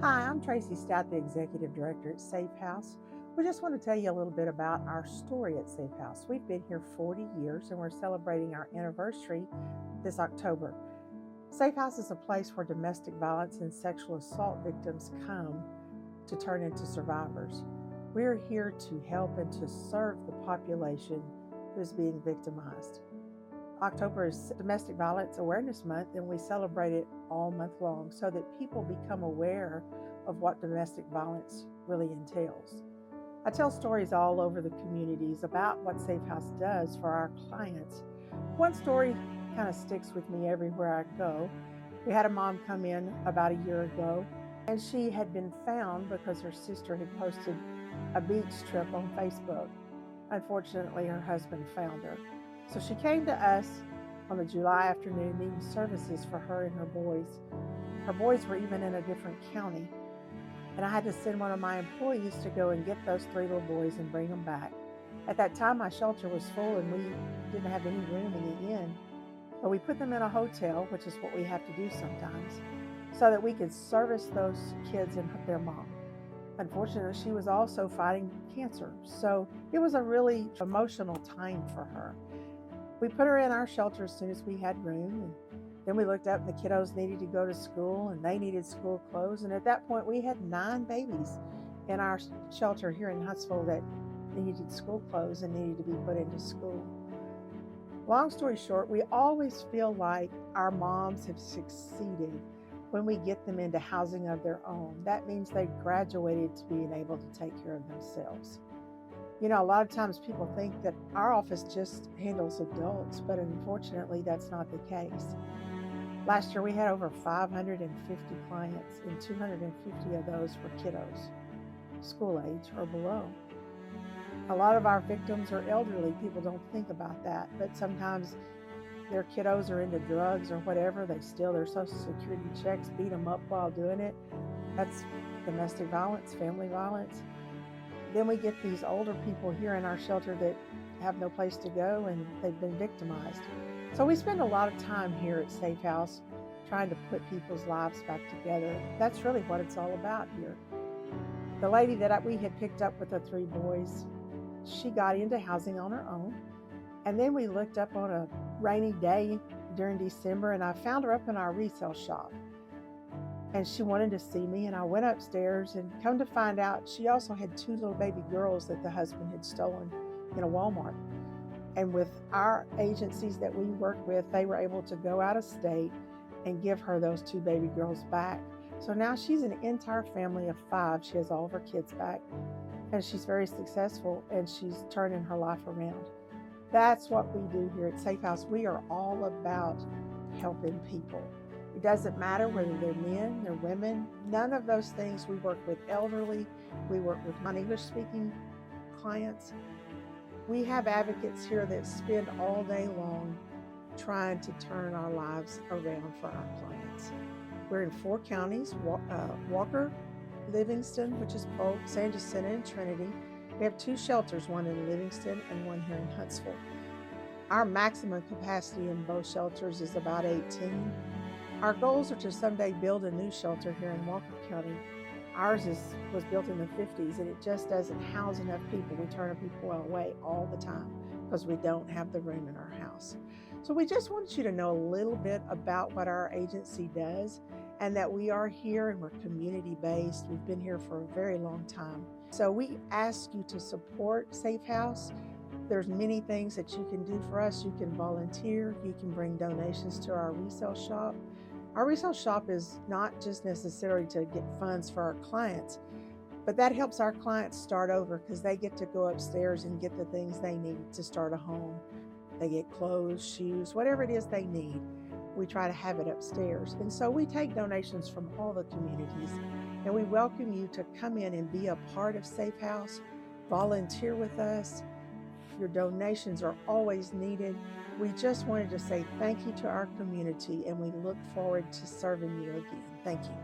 Hi, I'm Tracy Stout, the Executive Director at SAAFE House. We just want to tell you a little bit about our story at SAAFE House. We've been here 40 years and we're celebrating our anniversary this October. SAAFE House is a place where domestic violence and sexual assault victims come to turn into survivors. We're here to help and to serve the population who is being victimized. October is Domestic Violence Awareness Month, and we celebrate it all month long so that people become aware of what domestic violence really entails. I tell stories all over the communities about what SAAFE House does for our clients. One story kind of sticks with me everywhere I go. We had a mom come in about a year ago, and she had been found because her sister had posted a beach trip on Facebook. Unfortunately, her husband found her. So she came to us on a July afternoon needing services for her and her boys. Her boys were even in a different county. And I had to send one of my employees to go and get those 3 little boys and bring them back. At that time, my shelter was full and we didn't have any room in the inn. But we put them in a hotel, which is what we have to do sometimes, so that we could service those kids and their mom. Unfortunately, she was also fighting cancer. So it was a really emotional time for her. We put her in our shelter as soon as we had room, and then we looked up and the kiddos needed to go to school and they needed school clothes. And at that point, we had 9 babies in our shelter here in Huntsville that needed school clothes and needed to be put into school. Long story short, we always feel like our moms have succeeded when we get them into housing of their own. That means they've graduated to being able to take care of themselves. You know, a lot of times people think that our office just handles adults, but unfortunately that's not the case. Last year we had over 550 clients, and 250 of those were kiddos, school age or below. A lot of our victims are elderly. People don't think about that, but sometimes their kiddos are into drugs or whatever. They steal their Social Security checks, beat them up while doing it. That's domestic violence, family violence. Then we get these older people here in our shelter that have no place to go and they've been victimized. So we spend a lot of time here at SAAFE House trying to put people's lives back together. That's really what it's all about here. The lady that we had picked up with the 3 boys, she got into housing on her own. And then we looked up on a rainy day during December and I found her up in our resale shop. And she wanted to see me, and I went upstairs and come to find out she also had 2 little baby girls that the husband had stolen in a Walmart. And with our agencies that we work with, they were able to go out of state and give her those 2 baby girls back. So now she's an entire family of 5. She has all of her kids back, and she's very successful, and she's turning her life around. That's what we do here at SAAFE House. We are all about helping people. It doesn't matter whether they're men, they're women, none of those things. We work with elderly, we work with non-English speaking clients. We have advocates here that spend all day long trying to turn our lives around for our clients. We're in 4 counties, Walker, Livingston, which is Polk, San Jacinto, and Trinity. We have 2 shelters, one in Livingston and one here in Huntsville. Our maximum capacity in both shelters is about 18. Our goals are to someday build a new shelter here in Walker County. Ours was built in the 50s and it just doesn't house enough people. We turn people away all the time because we don't have the room in our house. So we just want you to know a little bit about what our agency does and that we are here and we're community based. We've been here for a very long time. So we ask you to support SAAFE House. There's many things that you can do for us. You can volunteer, you can bring donations to our resale shop. Our resale shop is not just necessarily to get funds for our clients, but that helps our clients start over because they get to go upstairs and get the things they need to start a home. They get clothes, shoes, whatever it is they need. We try to have it upstairs. And so we take donations from all the communities, and we welcome you to come in and be a part of SAAFE House, volunteer with us. Your donations are always needed. We just wanted to say thank you to our community, and we look forward to serving you again. Thank you.